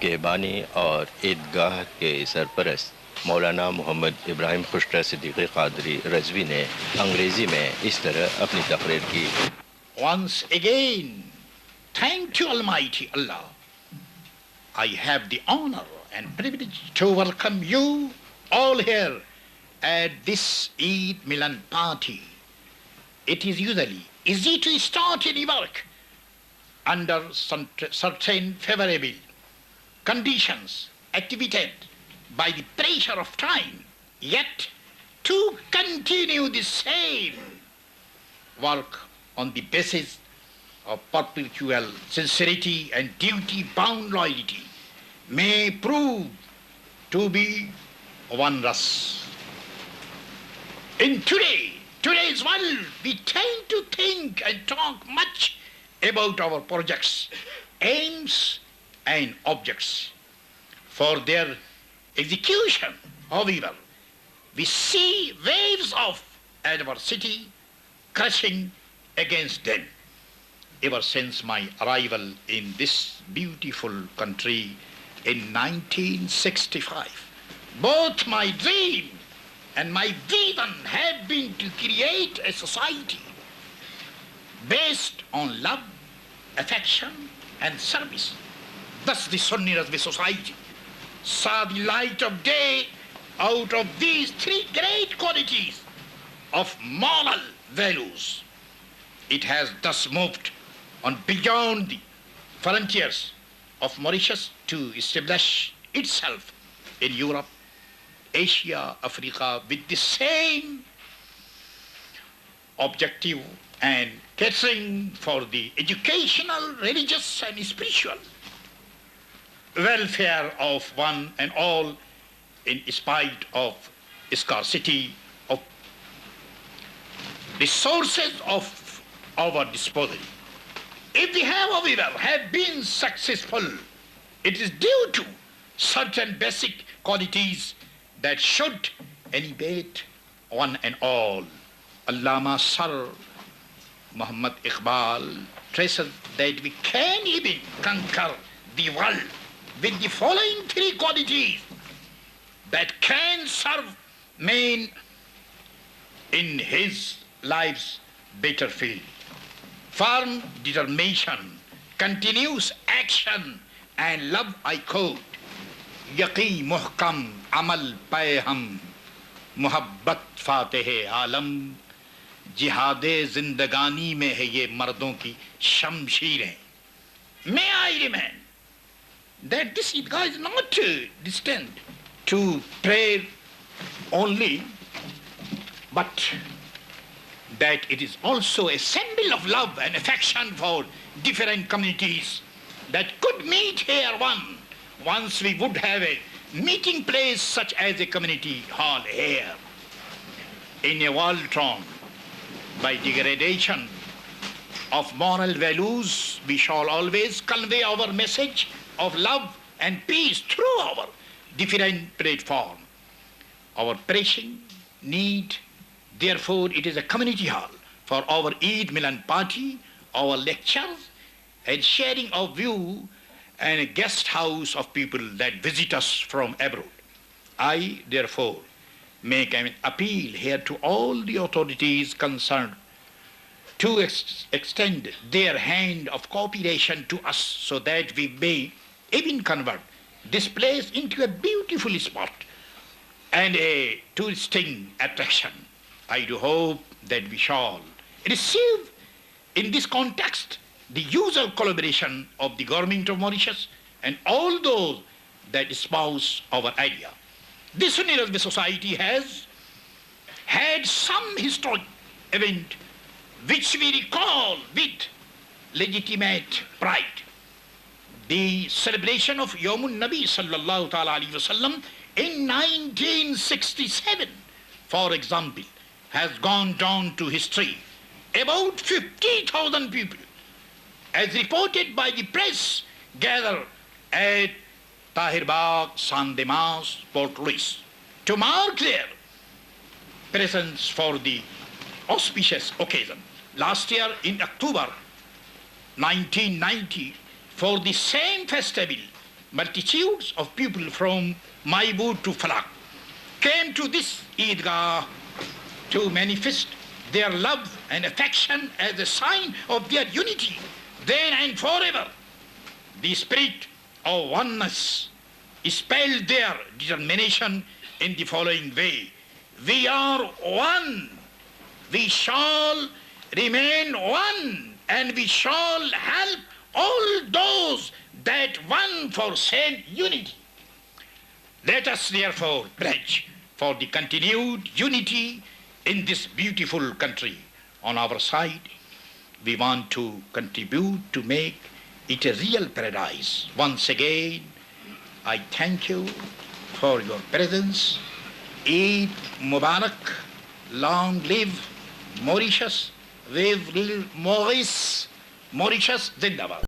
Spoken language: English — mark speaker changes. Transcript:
Speaker 1: के बानी और ईदगाह के सरपरस्त मौलाना मोहम्मद इब्राहिम खुशरा सिद्दीक़ी क़ादरी रज़वी ने अंग्रेज़ी में इस तरह अपनी तकरीर की।
Speaker 2: Once again, thank you Almighty Allah. I have the honor and privilege to welcome you all here at this Eid Milan party. It is usually easy to start any work under certain favorable conditions activated by the pressure of time, yet to continue the same work on the basis of perpetual sincerity and duty-bound loyalty may prove to be wondrous. In today's world, we tend to think and talk much about our projects, aims, and objects. For their execution, however, we see waves of adversity crashing against them. Ever since my arrival in this beautiful country in 1965, both my dream and my vision have been to create a society based on love, affection, and service. Thus the Sunni Razvi society saw the light of day out of these three great qualities of moral values. It has thus moved on beyond the frontiers of Mauritius to establish itself in Europe, Asia, Africa with the same objective and catering for the educational, religious, and spiritual welfare of one and all in spite of scarcity of resources of our disposal. If we have been successful, it is due to certain basic qualities that should elevate one and all. Allama Sir Muhammad Iqbal traces that we can even conquer the world with the following three qualities that can serve man in his life's better field: firm determination, continuous action, and love. I quote, Yaqi muhkam amal paye hum, muhabbat fateh alam, jihad-e zindagani mein hai ye mardon ki shamsheerein. May I remind that this Eidgah is not destined to pray only, but that it is also a symbol of love and affection for different communities that could meet here once we would have a meeting place such as a community hall here. In a world torn by degradation of moral values, we shall always convey our message of love and peace through our different platform. Our pressing need, therefore, it is a community hall for our Eid Milan party, our lectures, and sharing of view, and a guest house of people that visit us from abroad. I, therefore, make an appeal here to all the authorities concerned to extend their hand of cooperation to us so that we may even convert this place into a beautiful spot and a touristing attraction. I do hope that we shall receive in this context the usual collaboration of the government of Mauritius and all those that espouse our idea. This Sunni Razvi society has had some historic event which we recall with legitimate pride. The celebration of Yawmun Nabi sallallahu ta'ala alayhi wa sallam in 1967, for example, has gone down to history. About 50,000 people, as reported by the press, gathered at Tahir Bagh, San Dimas, Port Louis, to mark their presence for the auspicious occasion. Last year in October 1990, for the same festival, multitudes of people from Maibud to Falak came to this Eidgah to manifest their love and affection as a sign of their unity, then and forever. The spirit of oneness spelled their determination in the following way: we are one, we shall remain one, and we shall help all those that one for same unity. Let us therefore pledge for the continued unity in this beautiful country. On our side, we want to contribute to make it a real paradise. Once again, I thank you for your presence. Eid Mubarak, long live Mauritius, live Maurice, Mauritius Zindabad.